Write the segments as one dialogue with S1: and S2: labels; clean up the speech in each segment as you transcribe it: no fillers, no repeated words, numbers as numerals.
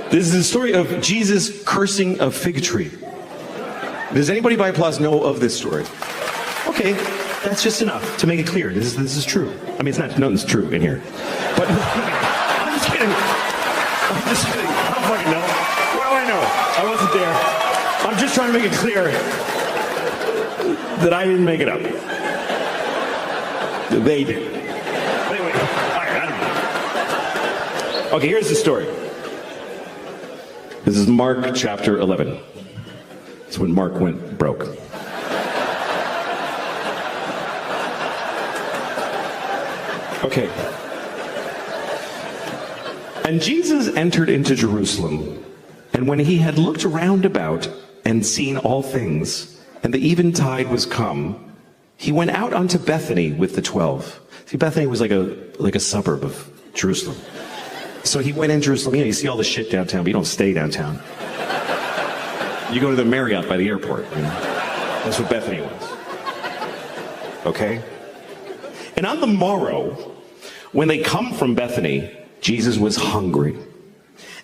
S1: This is the story of Jesus cursing a fig tree. Does anybody by applause know of this story? Okay, that's just enough to make it clear. This is true. I mean, it's not, nothing's true in here. But I'm just kidding. I'm just kidding. I don't fucking know. What do I know? I wasn't there. I'm just trying to make it clear that I didn't make it up. They did. Anyway, I don't know. Okay, here's the story. This is Mark chapter 11. It's when Mark went broke. Okay. And Jesus entered into Jerusalem, and when he had looked round about and seen all things, and the eventide was come, he went out unto Bethany with the 12. See, Bethany was like a suburb of Jerusalem. So he went in Jerusalem. You know, you see all the shit downtown, but you don't stay downtown. You go to the Marriott by the airport. You know? That's what Bethany was. Okay? And on the morrow, when they come from Bethany, Jesus was hungry.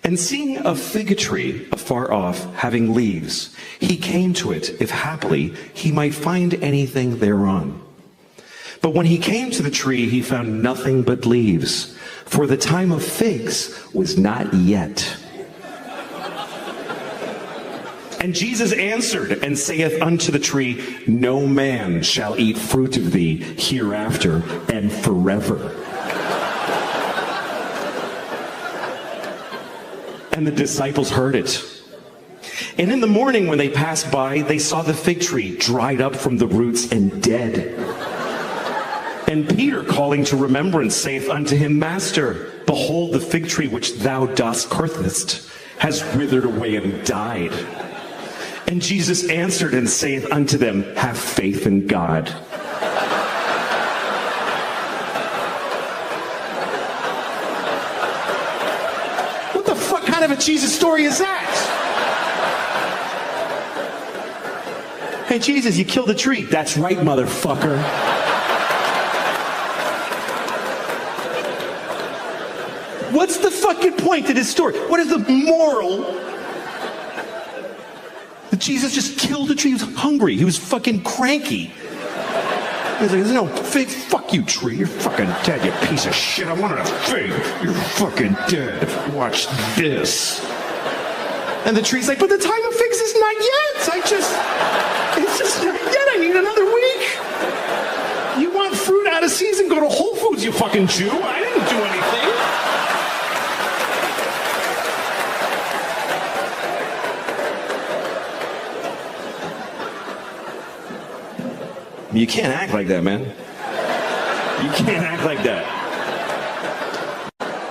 S1: And seeing a fig tree afar off, having leaves, he came to it, if haply he might find anything thereon. But when he came to the tree, he found nothing but leaves, for the time of figs was not yet. And Jesus answered and saith unto the tree, no man shall eat fruit of thee hereafter and forever. And the disciples heard it. And in the morning when they passed by, they saw the fig tree dried up from the roots and dead. And Peter, calling to remembrance, saith unto him, Master, behold, the fig tree which thou dost cursest has withered away and died. And Jesus answered and saith unto them, have faith in God. What the fuck kind of a Jesus story is that? Hey, Jesus, you killed a tree. That's right, motherfucker. What's the fucking point of this story? What is the moral? That Jesus just killed a tree. He was hungry. He was fucking cranky. He was like, there's no fig. Fuck you, tree. You're fucking dead, you piece of shit. I wanted a fig. You're fucking dead. Watch this. And the tree's like, but the time of figs is not yet. It's just not yet. I need another week. You want fruit out of season? Go to Whole Foods, you fucking Jew. I didn't do anything. You can't act like that, man. You can't act like that.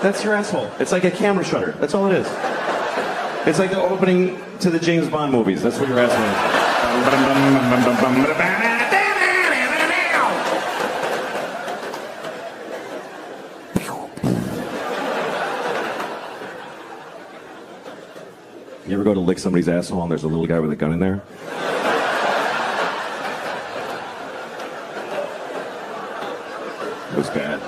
S1: That's your asshole. It's like a camera shutter. That's all it is. It's like the opening to the James Bond movies. That's what your asshole is. You ever go to lick somebody's asshole and there's a little guy with a gun in there? It was bad.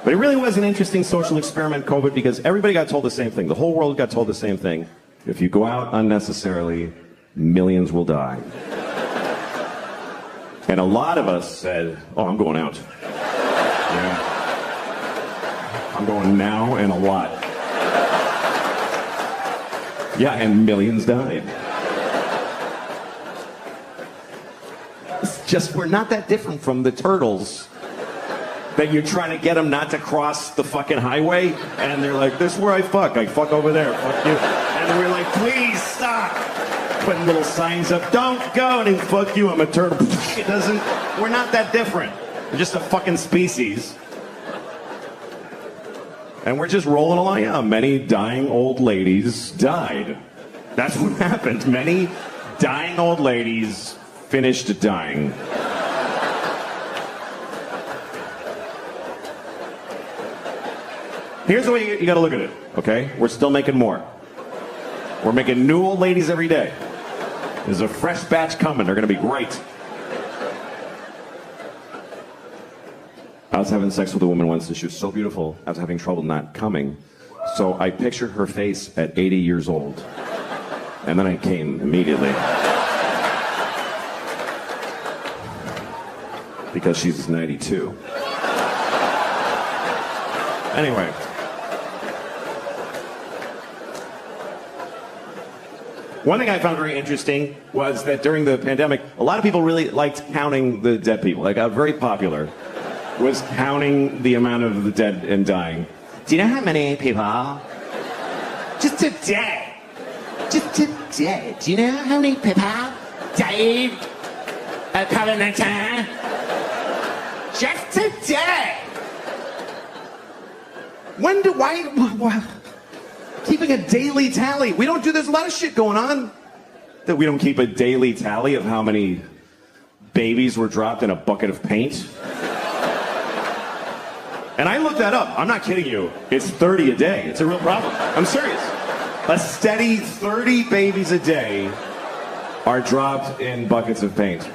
S1: But it really was an interesting social experiment, COVID, because everybody got told the same thing. The whole world got told the same thing. If you go out unnecessarily, millions will die. And a lot of us said, oh, I'm going out. Yeah. I'm going now and a lot. Yeah, and millions died. Just, we're not that different from the turtles that you're trying to get them not to cross the fucking highway, and they're like, this is where I fuck over there, fuck you. And we're like, please stop. Putting little signs up, don't go, and then fuck you, I'm a turtle. It doesn't, we're not that different. We're just a fucking species. And we're just rolling along. Yeah, many dying old ladies died. That's what happened. Many dying old ladies finished dying. Here's the way you gotta look at it, okay? We're still making more. We're making new old ladies every day. There's a fresh batch coming. They're gonna be great. I was having sex with a woman once, and she was so beautiful, I was having trouble not coming. So I pictured her face at 80 years old. And then I came immediately. Because she's 92. Anyway. One thing I found very interesting was that during the pandemic, a lot of people really liked counting the dead people. Like, very popular was counting the amount of the dead and dying. Do you know how many people? Just today. Just today. Do you know how many people died at COVID-19? Just today. Why? Keeping a daily tally. We don't do, there's a lot of shit going on that we don't keep a daily tally of how many babies were dropped in a bucket of paint. And I looked that up. I'm not kidding you. It's 30 a day. It's a real problem. I'm serious. A steady 30 babies a day are dropped in buckets of paint.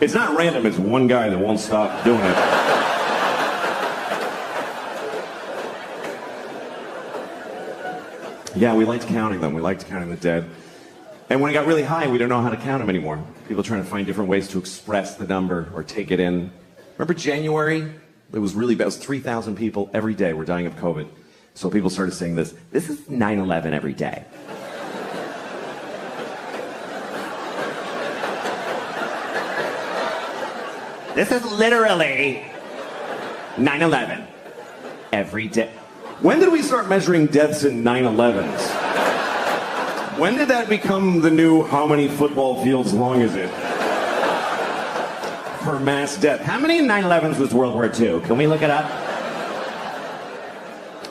S1: It's not random. It's one guy that won't stop doing it. Yeah, we liked counting them. We liked counting the dead. And when it got really high, we don't know how to count them anymore. People trying to find different ways to express the number or take it in. Remember January? It was really bad. It was 3,000 people every day were dying of COVID. So people started saying this. This is 9/11 every day. This is literally 9/11 every day. When did we start measuring deaths in 9/11s? When did that become the new how many football fields long is it? For mass death. How many 9/11s was World War II? Can we look it up?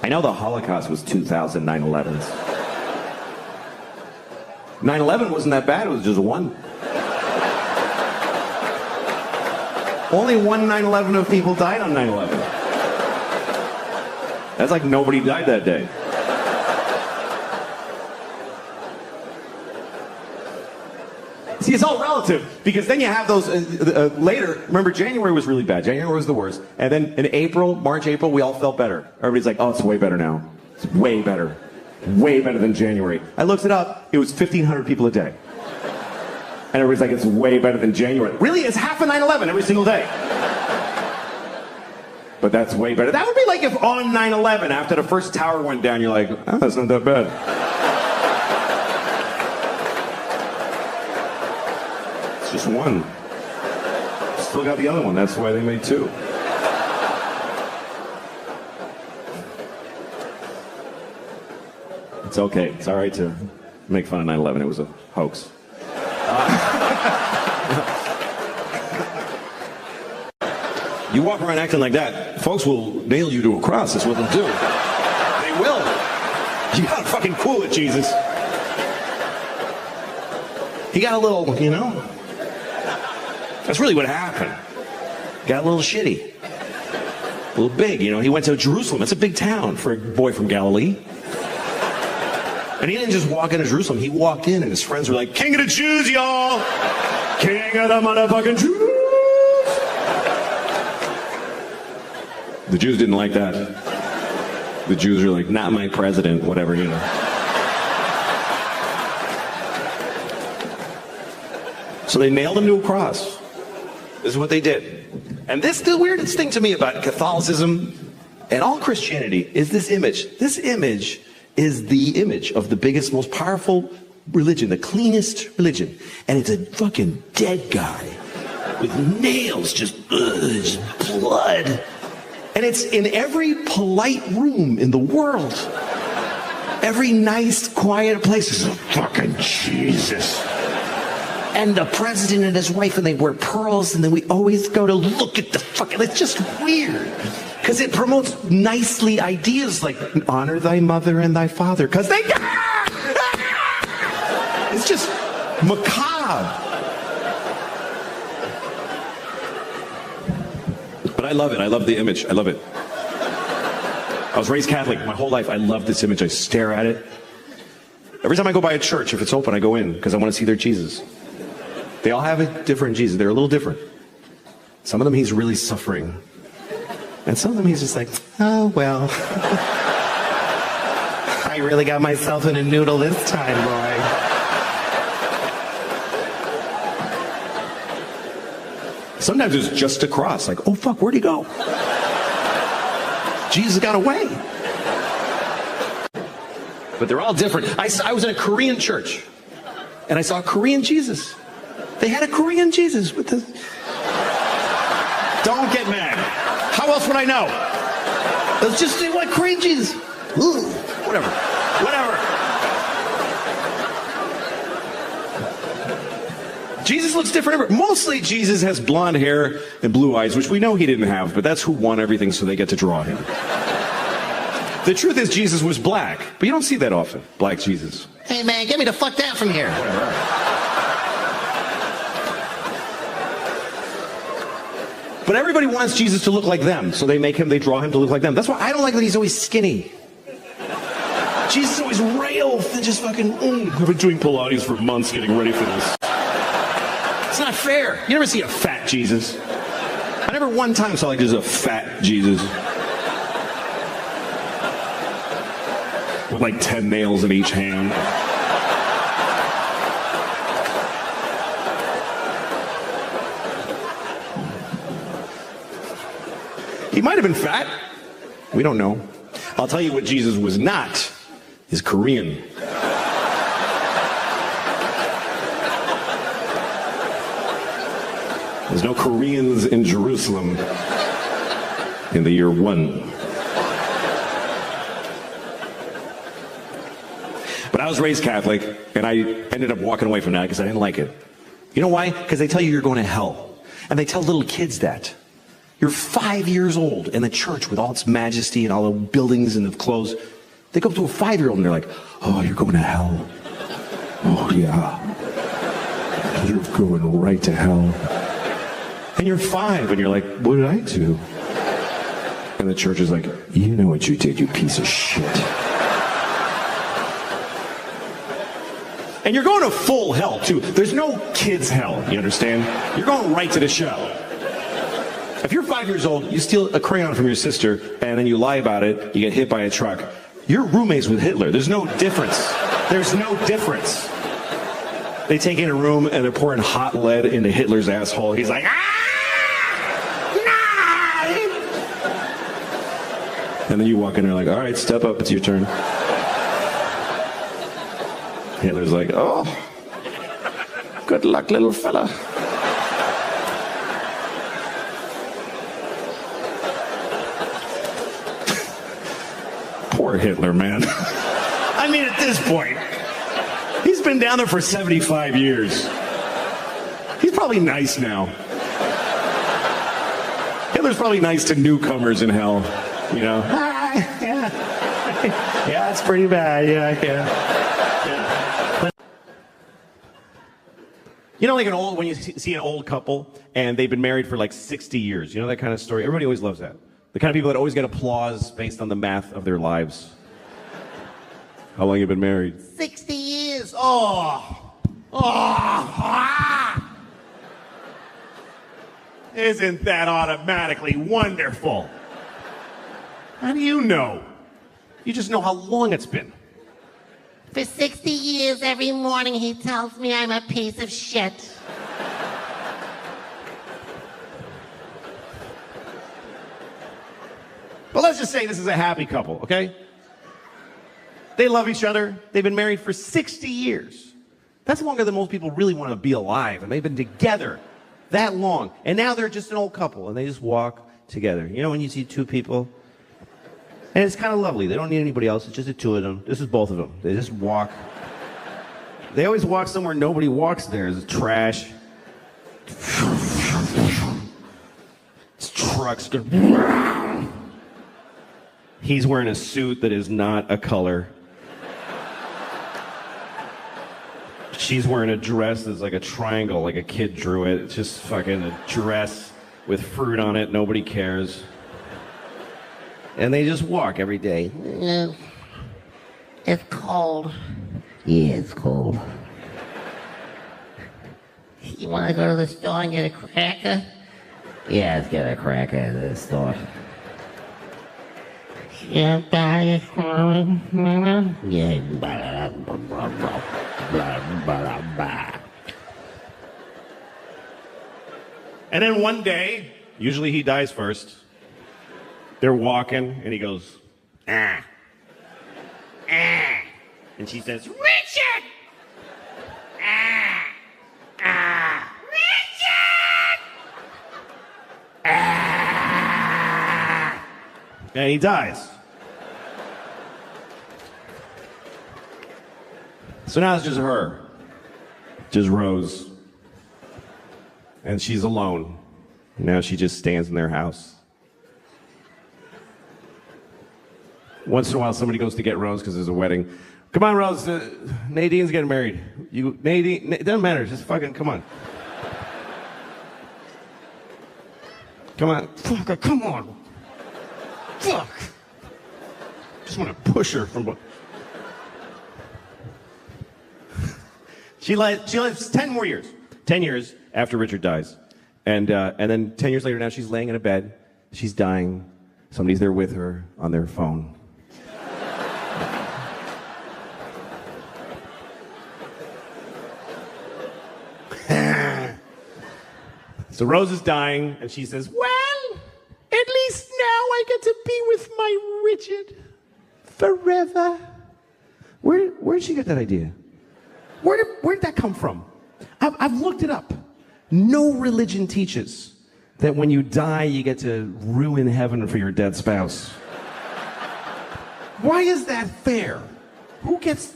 S1: I know the Holocaust was 2,000 9/11s. 9/11 wasn't that bad, it was just one. Only one 9/11 of people died on 9/11. That's like nobody died that day. See, it's all relative, because then you have those later. Remember, January was really bad. January was the worst. And then in March, April, we all felt better. Everybody's like, oh, it's way better now. It's way better. Way better than January. I looked it up. It was 1,500 people a day. And everybody's like, it's way better than January. Really, it's half of 9/11 every single day. But that's way better. That would be like if on 9/11, after the first tower went down, you're like, oh, that's not that bad. It's just one. Still got the other one. That's why they made two. It's okay. It's all right to make fun of 9/11. It was a hoax. You walk around acting like that, folks will nail you to a cross. That's what they'll do. They will. You gotta fucking cool it, Jesus. He got a little, that's really what happened. Got a little shitty. A little big, He went to Jerusalem. That's a big town for a boy from Galilee. And he didn't just walk into Jerusalem. He walked in and his friends were like, King of the Jews, y'all! King of the motherfucking Jews! The Jews didn't like that. The Jews were like, not my president, whatever, So they nailed him to a cross. This is what they did. And this, the weirdest thing to me about Catholicism and all Christianity is this image. This image is the image of the biggest, most powerful religion, the cleanest religion. And it's a fucking dead guy with nails, just blood. And it's in every polite room in the world. Every nice, quiet place is a fucking Jesus. And the president and his wife, and they wear pearls, and then we always go to look at the fucking, it's just weird. Because it promotes nicely ideas like, honor thy mother and thy father. Because they, it's just macabre. But I love it. I love the image. I love it. I was raised Catholic my whole life. I love this image. I stare at it. Every time I go by a church, if it's open, I go in because I want to see their Jesus. They all have a different Jesus. They're a little different. Some of them he's really suffering. And some of them he's just like, oh, well. I really got myself in a noodle this time, boy. Sometimes it's just a cross, like, oh, fuck, where'd he go? Jesus got away. But they're all different. I was in a Korean church, and I saw a Korean Jesus. They had a Korean Jesus with the... Don't get mad. How else would I know? It was just like Korean Jesus. Ooh, whatever. Jesus looks different. Mostly Jesus has blonde hair and blue eyes, which we know he didn't have, but that's who won everything, so they get to draw him. The truth is Jesus was black, but you don't see that often, black Jesus. Hey man, get me the fuck down from here. But everybody wants Jesus to look like them, so they draw him to look like them. That's why I don't like that he's always skinny. Jesus is always rail and just fucking, I've been doing Pilates for months getting ready for this. It's not fair. You never see a fat Jesus. I never one time saw like just a fat Jesus. With like 10 nails in each hand. He might have been fat. We don't know. I'll tell you what Jesus was not, is Korean. There's no Koreans in Jerusalem in the year 1. But I was raised Catholic, and I ended up walking away from that because I didn't like it. You know why? Because they tell you you're going to hell. And they tell little kids that. You're 5 years old in the church with all its majesty and all the buildings and the clothes. They go up to a 5-year-old and they're like, oh, you're going to hell. Oh, yeah. You're going right to hell. And you're 5 and you're like, what did I do? And the church is like, you know what you did, you piece of shit. And you're going to full hell, too. There's no kids' hell, you understand? You're going right to the show. If you're 5 years old, you steal a crayon from your sister, and then you lie about it, you get hit by a truck. You're roommates with Hitler. There's no difference. There's no difference. They take you in a room, and they're pouring hot lead into Hitler's asshole. He's like, ah! No! And then you walk in there like, all right, step up, it's your turn. Hitler's like, oh, good luck, little fella. Poor Hitler, man. I mean, at this point, he's been down there for 75 years. He's probably nice now. Hitler's probably nice to newcomers in hell, you know. Yeah, it's pretty bad, yeah. You know, like when you see an old couple and they've been married for like 60 years, you know that kind of story? Everybody always loves that. The kind of people that always get applause based on the math of their lives. How long have you been married? 60 years. Isn't that automatically wonderful? How do you know? You just know how long it's been.
S2: For 60 years, every morning he tells me I'm a piece of shit.
S1: But let's just say this is a happy couple, okay? They love each other. They've been married for 60 years. That's longer than most people really want to be alive. And they've been together that long. And now they're just an old couple, and they just walk together. You know when you see two people? And it's kind of lovely. They don't need anybody else. It's just the two of them. This is both of them. They just walk. They always walk somewhere nobody walks there. It's trash. It's trucks. He's wearing a suit that is not a color. She's wearing a dress that's like a triangle, like a kid drew it. It's just fucking a dress with fruit on it. Nobody cares. And they just walk every day.
S2: It's cold.
S3: Yeah, it's cold.
S2: You want to go to the store and get a cracker?
S3: Yeah, let's get a crack at this thought.
S2: Your dad is calling, Mama.
S3: Yeah.
S4: And then one day, usually he dies first, they're walking, and he goes, ah. Ah. And she says, Richard! Ah. Ah. Richard! Ah. And he dies. So now it's just her. Just Rose. And she's alone. Now she just stands in their house. Once in a while, somebody goes to get Rose because there's a wedding. Come on, Rose. Nadine's getting married. Nadine, it doesn't matter. Just fucking come on. Come on. Fuck, come on. Fuck. Just want to push her from. She lives 10 more years. 10 years after Richard dies. And then 10 years later, now she's laying in a bed. She's dying. Somebody's there with her on their phone. So Rose is dying, and she says, well, at least now I get to be with my Richard forever. Where'd she get that idea? Where'd that come from? I've looked it up. No religion teaches that when you die, you get to ruin heaven for your dead spouse. Why is that fair? Who gets...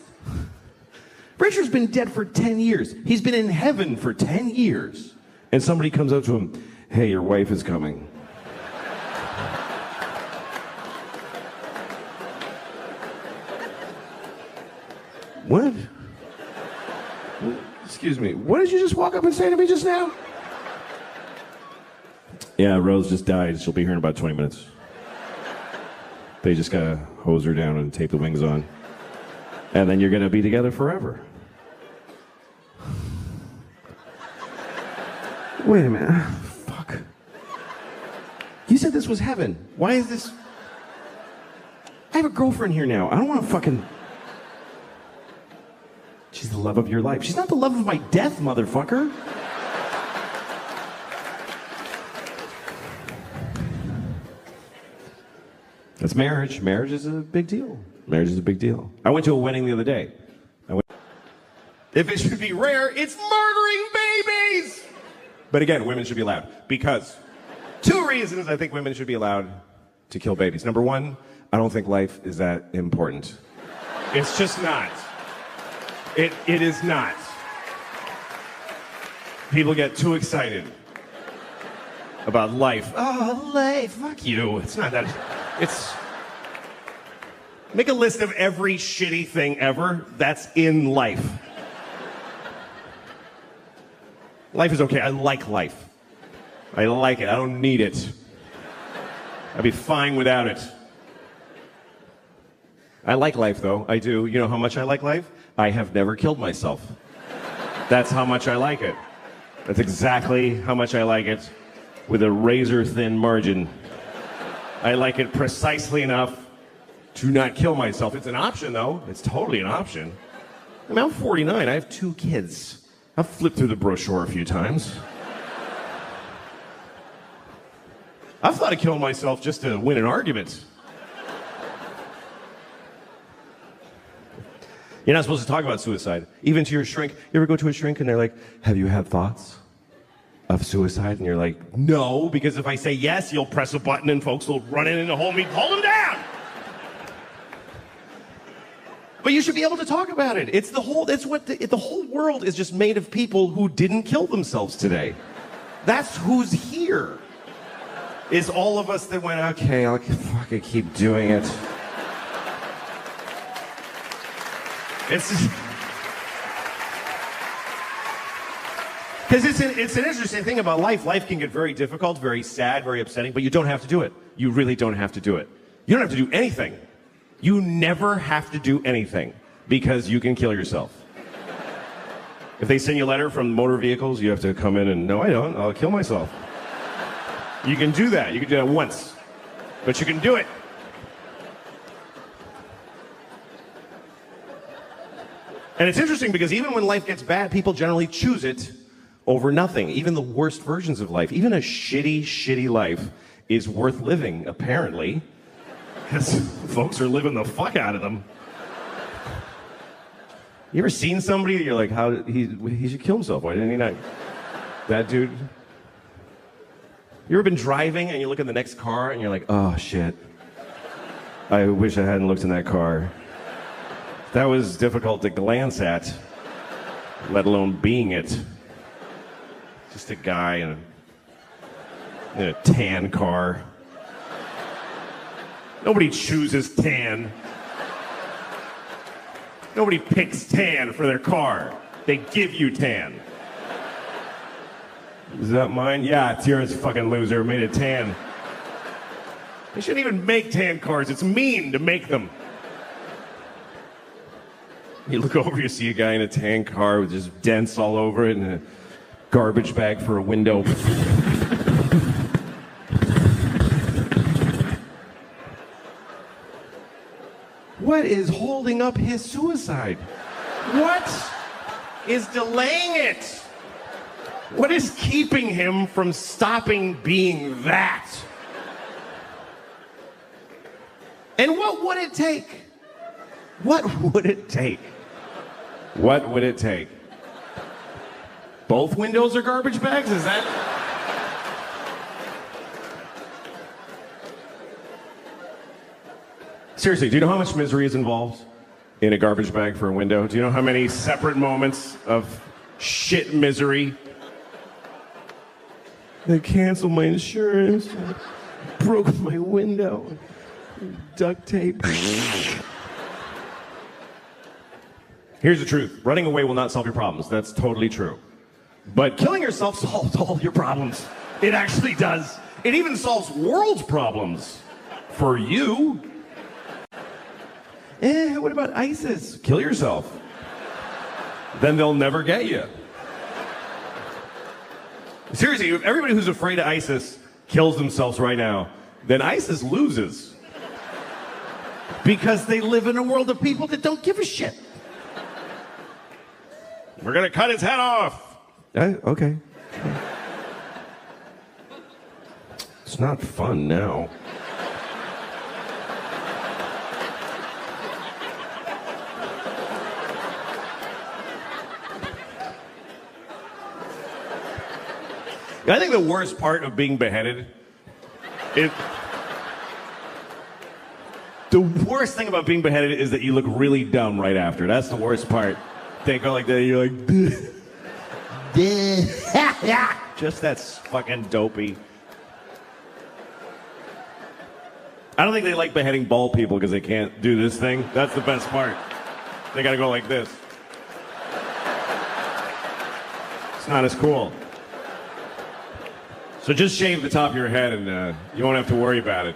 S4: Richard's been dead for 10 years. He's been in heaven for 10 years. And somebody comes up to him, hey, your wife is coming. What? Excuse me, what did you just walk up and say to me just now? Yeah, Rose just died. She'll be here in about 20 minutes. They just gotta hose her down and tape the wings on. And then you're gonna be together forever. Wait a minute. Fuck. You said this was heaven. Why is this... I have a girlfriend here now. I don't want to fucking... She's the love of your life. She's not the love of my death, motherfucker. That's marriage. Marriage is a big deal. Marriage is a big deal. I went to a wedding the other day. If it should be rare, it's murdering babies! But again, women should be allowed. Because 2 reasons I think women should be allowed to kill babies. Number 1, I don't think life is that important. It's just not. It is not. People get too excited about life. Oh, life, fuck you. It's not that. It's... Make a list of every shitty thing ever that's in life. Life is okay. I like life. I like it. I don't need it. I'd be fine without it. I like life, though. I do. You know how much I like life? I have never killed myself. That's how much I like it. That's exactly how much I like it, with a razor-thin margin. I like it precisely enough to not kill myself. It's an option, though. It's totally an option. I mean, I'm 49. I have 2 kids. I've flipped through the brochure a few times. I've thought of killing myself just to win an argument. You're not supposed to talk about suicide. Even to your shrink. You ever go to a shrink and they're like, have you had thoughts of suicide? And you're like, no, because if I say yes, you'll press a button and folks will run in and hold him down. But you should be able to talk about it. It's the whole, the whole world is just made of people who didn't kill themselves today. That's who's here. Is all of us that went, okay, I'll fucking keep doing it. It's just... Because it's an interesting thing about life. Life can get very difficult, very sad, very upsetting, but you don't have to do it. You really don't have to do it. You don't have to do anything. You never have to do anything because you can kill yourself. If they send you a letter from motor vehicles, you have to come in and, no, I don't. I'll kill myself. You can do that. You can do that once. But you can do it. And it's interesting because even when life gets bad, people generally choose it over nothing. Even the worst versions of life, even a shitty, shitty life is worth living, apparently. Because folks are living the fuck out of them. You ever seen somebody that you're like, how he should kill himself? Why didn't he not? That dude. You ever been driving and you look in the next car and you're like, oh shit. I wish I hadn't looked in that car. That was difficult to glance at, let alone being it. Just a guy in a tan car. Nobody chooses tan. Nobody picks tan for their car. They give you tan. Is that mine? Yeah, it's yours, fucking loser. Made it tan. They shouldn't even make tan cars. It's mean to make them. You look over, you see a guy in a tan car with just dents all over it and a garbage bag for a window. What is holding up his suicide? What is delaying it? What is keeping him from stopping being that? And what would it take? What would it take? What would it take? Both windows are garbage bags? Is that? Seriously, do you know how much misery is involved in a garbage bag for a window? Do you know how many separate moments of shit misery? They canceled my insurance, broke my window, duct tape. Here's the truth. Running away will not solve your problems. That's totally true. But killing yourself solves all your problems. It actually does. It even solves world's problems. For you. What about ISIS? Kill yourself. Then they'll never get you. Seriously, if everybody who's afraid of ISIS kills themselves right now, then ISIS loses. Because they live in a world of people that don't give a shit. We're gonna cut his head off. Okay. It's not fun now. I think the worst part of being beheaded is... The worst thing about being beheaded is that you look really dumb right after. That's the worst part. They go like that, you're like... Just that's fucking dopey. I don't think they like beheading bald people because they can't do this thing. That's the best part. They gotta go like this. It's not as cool. So just shave the top of your head and you won't have to worry about it.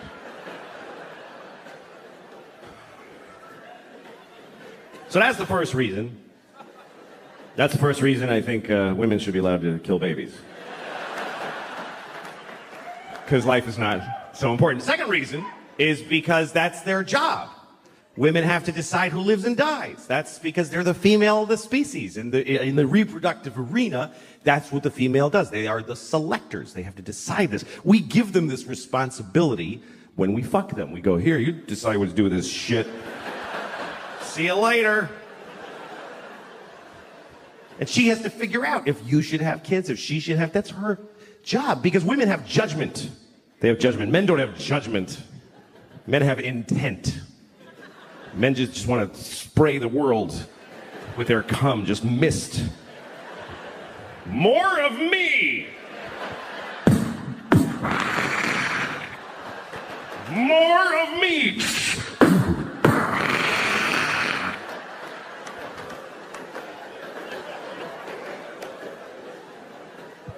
S4: So that's the first reason. That's the first reason I think women should be allowed to kill babies. Because life is not so important. The second reason is because that's their job. Women have to decide who lives and dies. That's because they're the female of the species. In the reproductive arena, that's what the female does. They are the selectors. They have to decide this. We give them this responsibility when we fuck them. We go, here, you decide what to do with this shit. See you later. And she has to figure out if you should have kids, if she should have, that's her job. Because women have judgment. They have judgment. Men don't have judgment. Men have intent. Men just want to spray the world with their cum, just mist. More of me! More of me!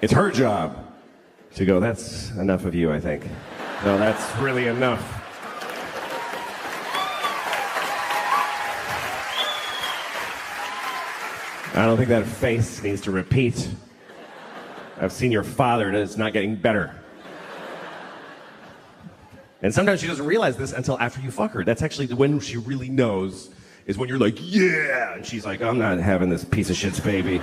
S4: It's her job to go, that's enough of you, I think. No, that's really enough. I don't think that face needs to repeat. I've seen your father, and it's not getting better. And sometimes she doesn't realize this until after you fuck her. That's actually when she really knows, is when you're like, yeah! And she's like, I'm not having this piece of shit's baby.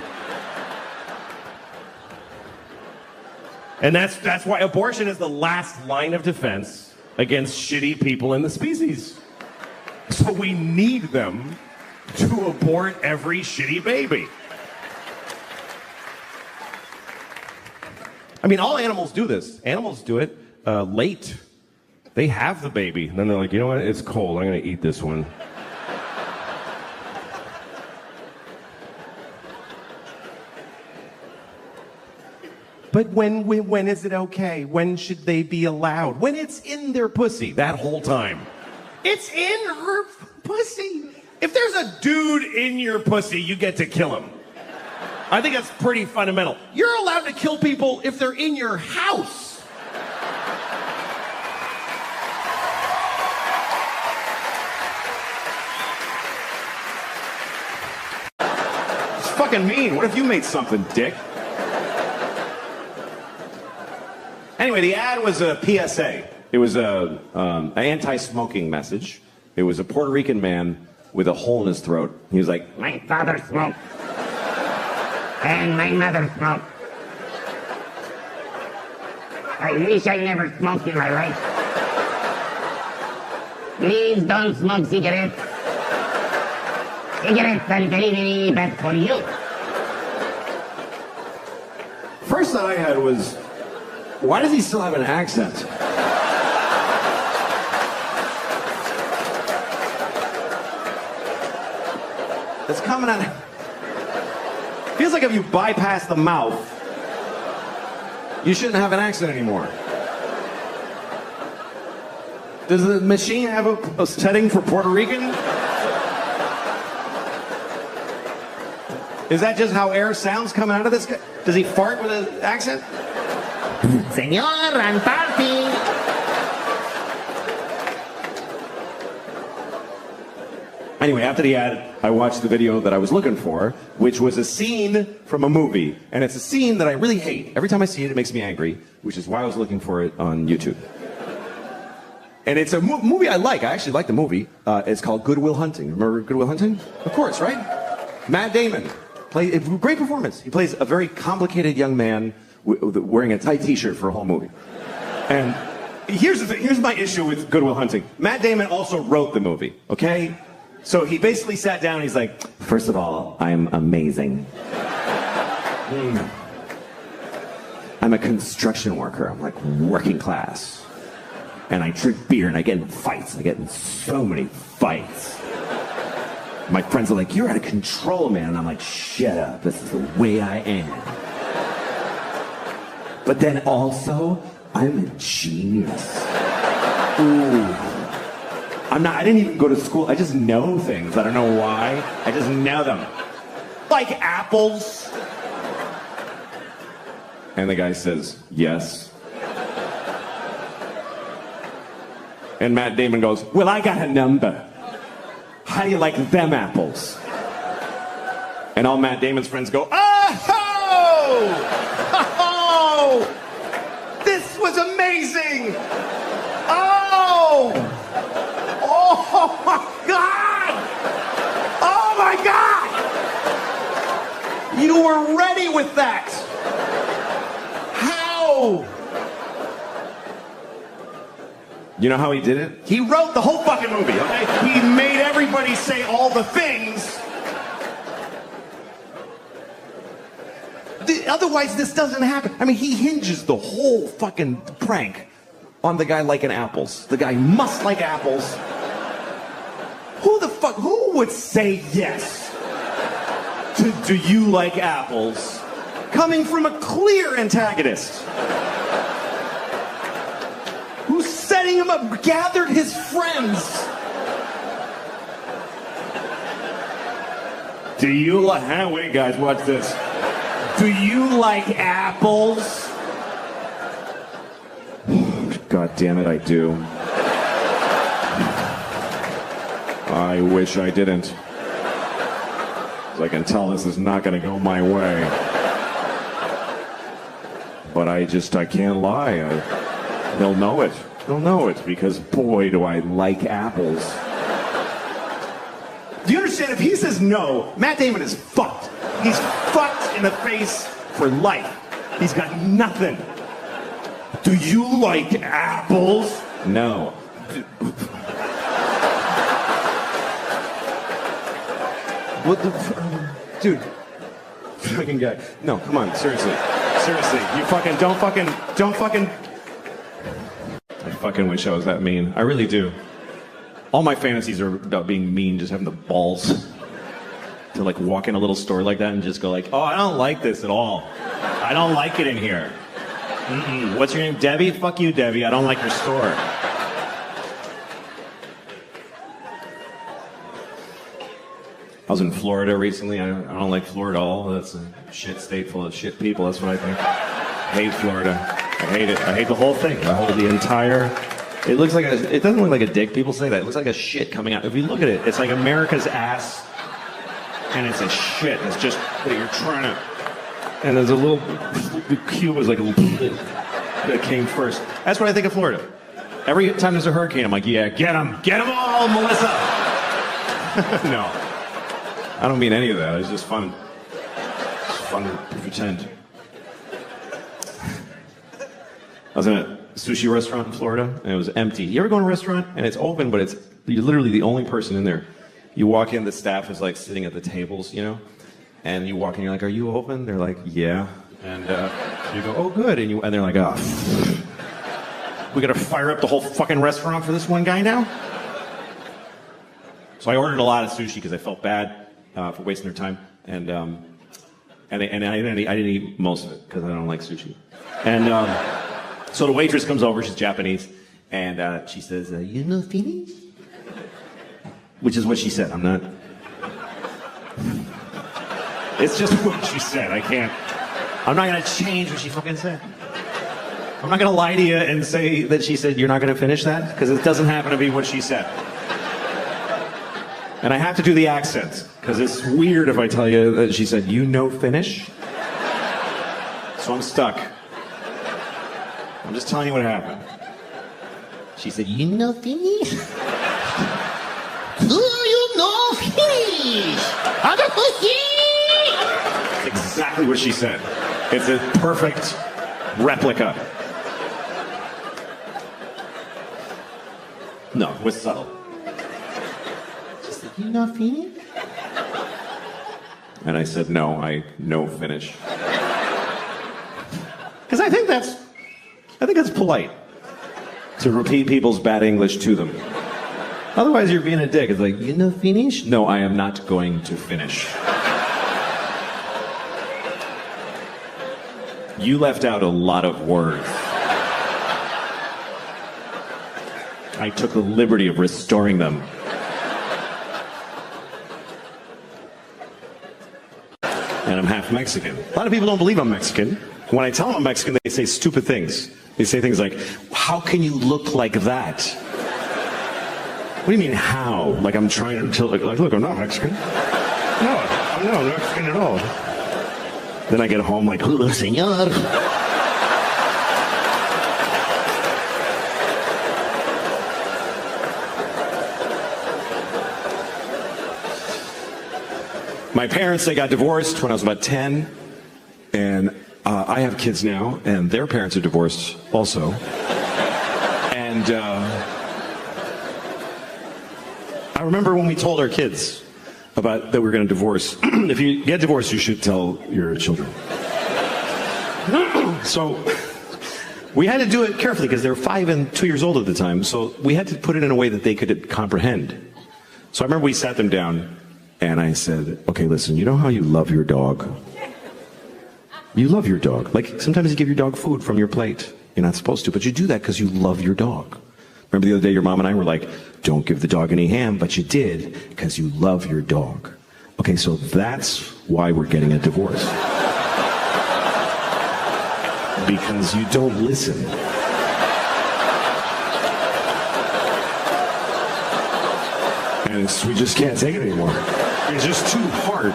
S4: And that's why abortion is the last line of defense against shitty people in the species. So we need them to abort every shitty baby. I mean, all animals do this. Animals do it late. They have the baby, and then they're like, you know what? It's cold. I'm going to eat this one. But when is it okay? When should they be allowed? When it's in their pussy that whole time. It's in her pussy. If there's a dude in your pussy, you get to kill him. I think that's pretty fundamental. You're allowed to kill people if they're in your house. It's fucking mean. What if you made something, dick? Anyway, the ad was a PSA. It was an anti-smoking message. It was a Puerto Rican man with a hole in his throat. He was like,
S3: My father smoked. And my mother smoked. I wish I never smoked in my life. Please don't smoke cigarettes. Cigarettes are very, very bad for you.
S1: First thought I had was, why does he still have an accent? It's coming out. Feels like if you bypass the mouth, you shouldn't have an accent anymore. Does the machine have a setting for Puerto Rican? Is that just how air sounds coming out of this guy? Does he fart with an accent?
S2: Señor, I'm farting.
S1: Anyway, after the ad, I watched the video that I was looking for, which was a scene from a movie. And it's a scene that I really hate. Every time I see it, it makes me angry, which is why I was looking for it on YouTube. And it's a movie I like. I actually like the movie. It's called Good Will Hunting. Remember Good Will Hunting? Of course, right? Matt Damon. Great performance. He plays a very complicated young man wearing a tight t-shirt for a whole movie. And here's the thing. Here's my issue with Good Will Hunting. Matt Damon also wrote the movie, okay? So he basically sat down and he's like, first of all, I'm amazing. I'm a construction worker. I'm like working class. And I drink beer and I get in fights. I get in so many fights. My friends are like, you're out of control, man. And I'm like, shut up. This is the way I am. But then also, I'm a genius. Ooh. I didn't even go to school. I just know things. I don't know why. I just know them. Like apples. And the guy says, yes. And Matt Damon goes, well, I got a number. How do you like them apples? And all Matt Damon's friends go, oh! Oh! This was amazing! Oh! Oh my God! Oh my God! You were ready with that! How? You know how he did it? He wrote the whole fucking movie, okay? He made everybody say all the things. Otherwise, this doesn't happen. I mean, he hinges the whole fucking prank on the guy liking apples. The guy must like apples. Who would say yes to do you like apples coming from a clear antagonist? Who's setting him up, gathered his friends. Do you like, wait guys, watch this. Do you like apples? God damn it, I do. I wish I didn't. 'Cause I can tell this is not gonna go my way. But I can't lie. He'll know it.
S4: Well, no, it's because, boy, do I like apples.
S1: Do you understand? If he says no, Matt Damon is fucked. He's fucked in the face for life. He's got nothing. Do you like apples?
S4: No.
S1: What the? Dude. Fucking guy. No, come on, seriously. Seriously. You fucking, don't fucking. I fucking wish I was that mean. I really do. All my fantasies are about being mean, just having the balls to like walk in a little store like that and just go like, oh, I don't like this at all. I don't like it in here. What's your name, Debbie? Fuck you, Debbie. I don't like your store. I was in Florida recently. I don't like Florida at all. That's a shit state full of shit people. That's what I think. I hate Florida. I hate it. I hate the whole thing. The entire. It looks like it doesn't look like a dick. People say that. It looks like a shit coming out. If you look at it, it's like America's ass, and it's a shit. It's just that you're trying to. And there's a little. The cube is like a little that came first. That's what I think of Florida. Every time there's a hurricane, I'm like, yeah, get them all, Melissa. No. I don't mean any of that. It's just fun. It's fun to pretend. I was in a sushi restaurant in Florida, and it was empty. You ever go to a restaurant, and it's open, but you're literally the only person in there. You walk in, the staff is like sitting at the tables, you know? And you walk in, you're like, are you open? They're like, yeah. And you go, oh, good. And they're like, oh, we gotta fire up the whole fucking restaurant for this one guy now? So I ordered a lot of sushi because I felt bad for wasting their time, and I didn't eat most of it because I don't like sushi. And so the waitress comes over, she's Japanese, and she says, "You know Finnish?" Which is what she said. I'm not. It's just what she said. I'm not gonna change what she fucking said. I'm not gonna lie to you and say that she said you're not gonna finish that because it doesn't happen to be what she said. And I have to do the accents, because it's weird if I tell you that she said, you know Finnish? So I'm stuck. I'm just telling you what happened. She said, you know Finnish? Do you know Finnish? That's exactly what she said. It's a perfect replica. No, it was subtle. You know Finnish? And I said, no, I know Finnish. Because I think that's polite. To repeat people's bad English to them. Otherwise you're being a dick. It's like, you know Finnish? No, I am not going to finish. You left out a lot of words. I took the liberty of restoring them. And I'm half Mexican. A lot of people don't believe I'm Mexican. When I tell them I'm Mexican, they say stupid things. They say things like, how can you look like that? What do you mean, how? Like I'm trying to, like look, I'm not Mexican. No, I'm not Mexican at all. Then I get home like, hola, señor. My parents, they got divorced when I was about 10, and I have kids now, and their parents are divorced also. And I remember when we told our kids about that we were going to divorce. If you get divorced, you should tell your children. So we had to do it carefully because they were 5 and 2 years old at the time, so we had to put it in a way that they could comprehend. So I remember we sat them down, and I said, okay, listen, you know how you love your dog? You love your dog. Like, sometimes you give your dog food from your plate. You're not supposed to, but you do that because you love your dog. Remember the other day your mom and I were like, don't give the dog any ham, but you did because you love your dog. Okay, so that's why we're getting a divorce. Because you don't listen. And we just can't take it anymore. It's just too hard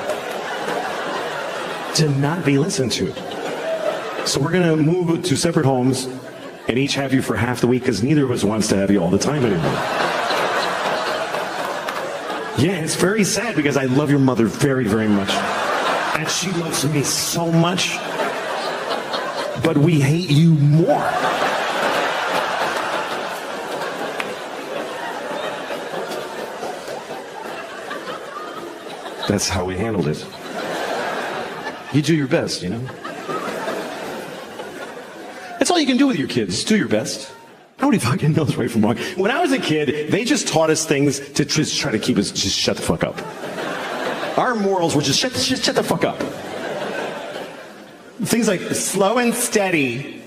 S1: to not be listened to. So we're going to move to separate homes, and each have you for half the week because neither of us wants to have you all the time anymore. Yeah, it's very sad because I love your mother very, very much. And she loves me so much. But we hate you more. That's how we handled it. You do your best, you know? That's all you can do with your kids. Do your best. Nobody fucking knows right from wrong. When I was a kid, they just taught us things to just try to keep us, just shut the fuck up. Our morals were just shut the fuck up. Things like slow and steady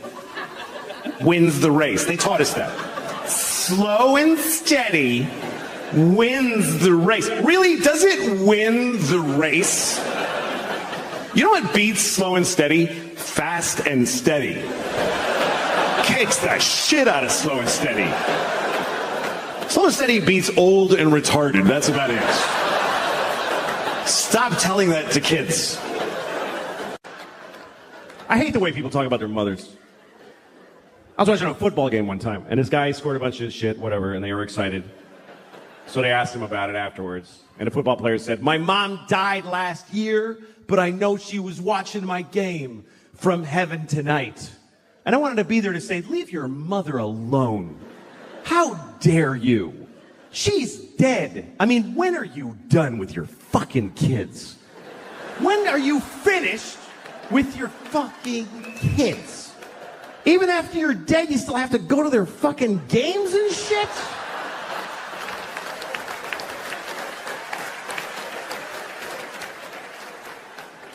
S1: wins the race. They taught us that. Slow and steady wins the race. Really, does it win the race? You know what beats slow and steady? Fast and steady. Kicks the shit out of slow and steady. Slow and steady beats old and retarded. That's about it. Stop telling that to kids.
S4: I hate the way people talk about their mothers. I was watching a football game one time, and this guy scored a bunch of shit, whatever, and they were excited. So they asked him about it afterwards. And the football player said, "My mom died last year, but I know she was watching my game from heaven tonight." And I wanted to be there to say, leave your mother alone. How dare you? She's dead. I mean, when are you done with your fucking kids? When are you finished with your fucking kids? Even after you're dead, you still have to go to their fucking games and shit?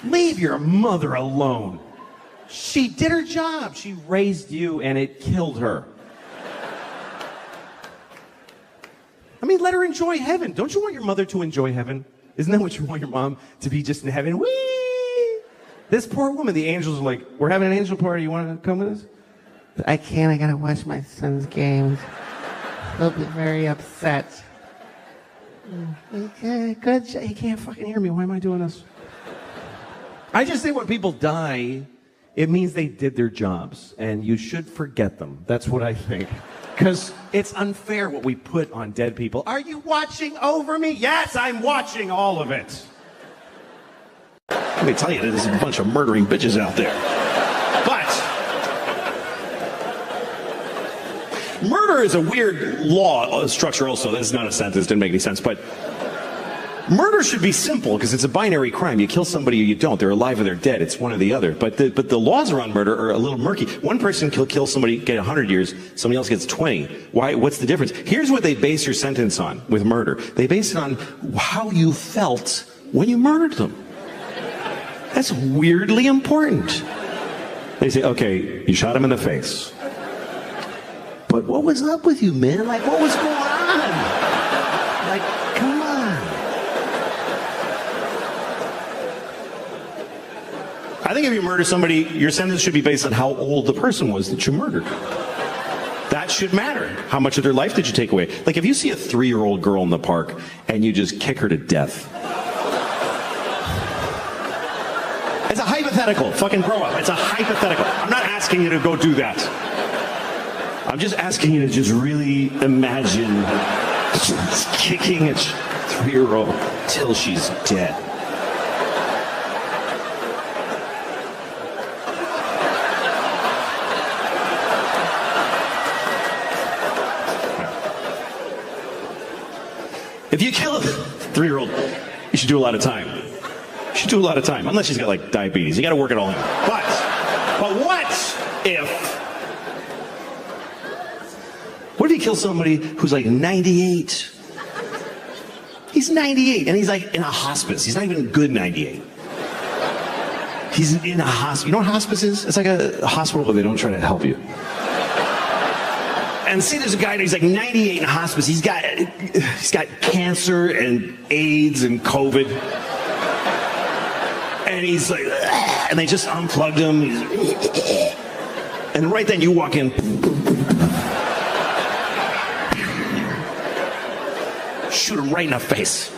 S4: Leave your mother alone. She did her job. She raised you and it killed her. I mean, let her enjoy heaven. Don't you want your mother to enjoy heaven? Isn't that what you want your mom to be, just in heaven? Whee! This poor woman, the angels are like, "We're having an angel party. You want to come with us?"
S2: I can't. I gotta watch my son's games. He'll be very upset.
S4: Okay, good. He can't fucking hear me. Why am I doing this? I just think when people die, it means they did their jobs, and you should forget them. That's what I think. Because it's unfair what we put on dead people. Are you watching over me? Yes, I'm watching all of it.
S1: Let me tell you, there's a bunch of murdering bitches out there. But murder is a weird law structure also. That's not a sentence, didn't make any sense, but murder should be simple because it's a binary crime. You kill somebody or you don't. They're alive or they're dead. It's one or the other. But the laws around murder are a little murky. One person can kill somebody, get 100 years. Somebody else gets 20. Why? What's the difference? Here's what they base your sentence on with murder. They base it on how you felt when you murdered them. That's weirdly important. They say, okay, you shot him in the face. But what was up with you, man? Like, what was going on? Like, come on. I think if you murder somebody, your sentence should be based on how old the person was that you murdered. That should matter. How much of their life did you take away? Like if you see a 3-year-old girl in the park and you just kick her to death. It's a hypothetical. Fucking grow up. It's a hypothetical. I'm not asking you to go do that. I'm just asking you to just really imagine just kicking a 3-year-old till she's dead. If you kill a 3-year-old, you should do a lot of time. You should do a lot of time, unless she's got like diabetes. You got to work it all in. But what if you kill somebody who's like 98? He's 98 and he's like in a hospice. He's not even good 98. He's in a hospice. You know what hospice is? It's like a hospital where they don't try to help you. And see, there's a guy, he's like 98 in a hospice. He's got cancer and AIDS and COVID. And he's like, and they just unplugged him. And right then you walk in. Shoot him right in the face.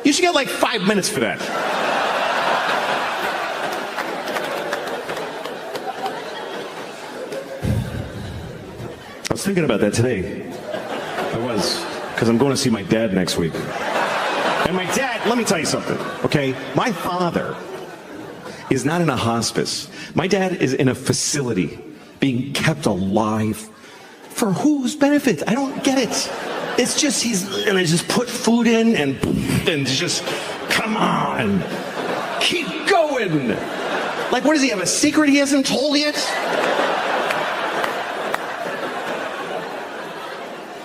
S1: You should get like 5 minutes for that. thinking about that today. I was, because I'm going to see my dad next week. And my dad, let me tell you something, okay? My father is not in a hospice. My dad is in a facility being kept alive. For whose benefit? I don't get it. It's just and they just put food in and just, come on, keep going. Like, what does he have, a secret he hasn't told yet?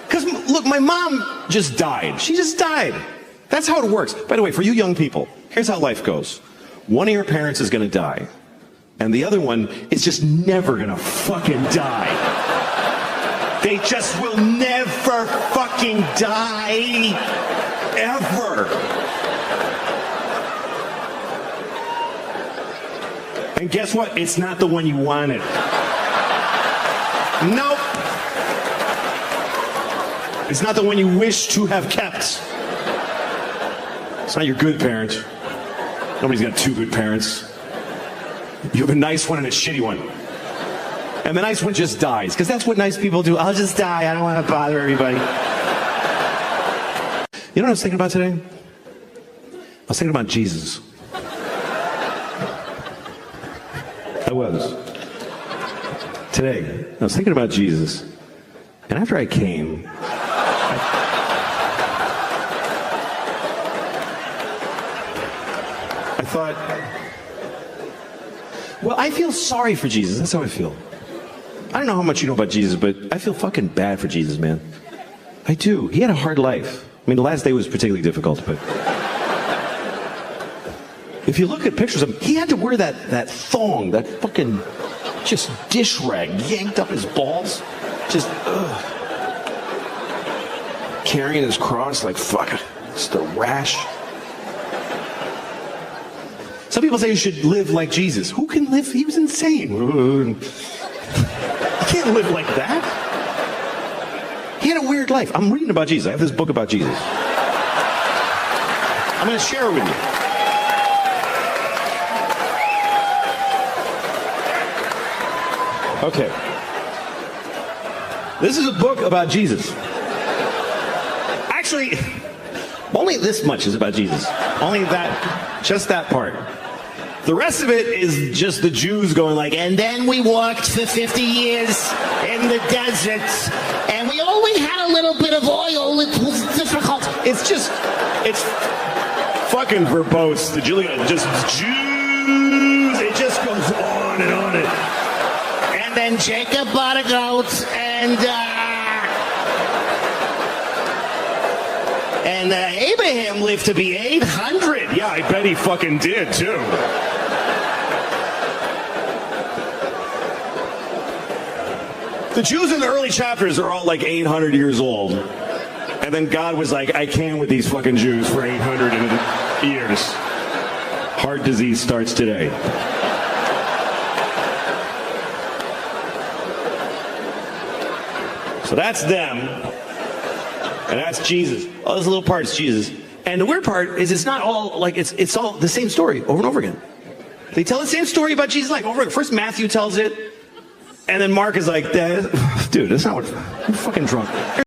S1: Because, look, my mom just died. She just died. That's how it works. By the way, for you young people, here's how life goes. One of your parents is going to die, and the other one is just never going to fucking die. They just will never fucking die. Ever. And guess what? It's not the one you wanted. Nope. It's not the one you wish to have kept. It's not your good parent. Nobody's got two good parents. You have a nice one and a shitty one. And the nice one just dies, because that's what nice people do. I'll just die. I don't want to bother everybody. You know what I was thinking about today? I was thinking about Jesus. I was. Today, I was thinking about Jesus. And after I came, I thought, well, I feel sorry for Jesus. That's how I feel. I don't know how much you know about Jesus, but I feel fucking bad for Jesus, man. I do. He had a hard life. I mean, the last day was particularly difficult, but if you look at pictures of him, he had to wear that thong, that fucking just dish rag yanked up his balls. Just, carrying his cross like, fuck it. Just a rash. Some people say you should live like Jesus. Who can live? He was insane. You can't live like that. He had a weird life. I'm reading about Jesus. I have this book about Jesus. I'm going to share it with you. Okay. This is a book about Jesus. Actually, only this much is about Jesus. Only that, just that part. The rest of it is just the Jews going like, and then we walked for 50 years in the desert, and we only had a little bit of oil. It was difficult. It's fucking verbose. The Julia, just Jews. It just goes on and on. And then Jacob bought a goat, and Abraham lived to be 800.
S4: Yeah, I bet he fucking did, too.
S1: The Jews in the early chapters are all like 800 years old. And then God was like, I can with these fucking Jews for 800 years. Heart disease starts today. So that's them. And that's Jesus. Oh, this little part's Jesus. And the weird part is it's not all like it's all the same story over and over again. They tell the same story about Jesus' life over again. First Matthew tells it, and then Mark is like, dude, that's not what I'm fucking drunk.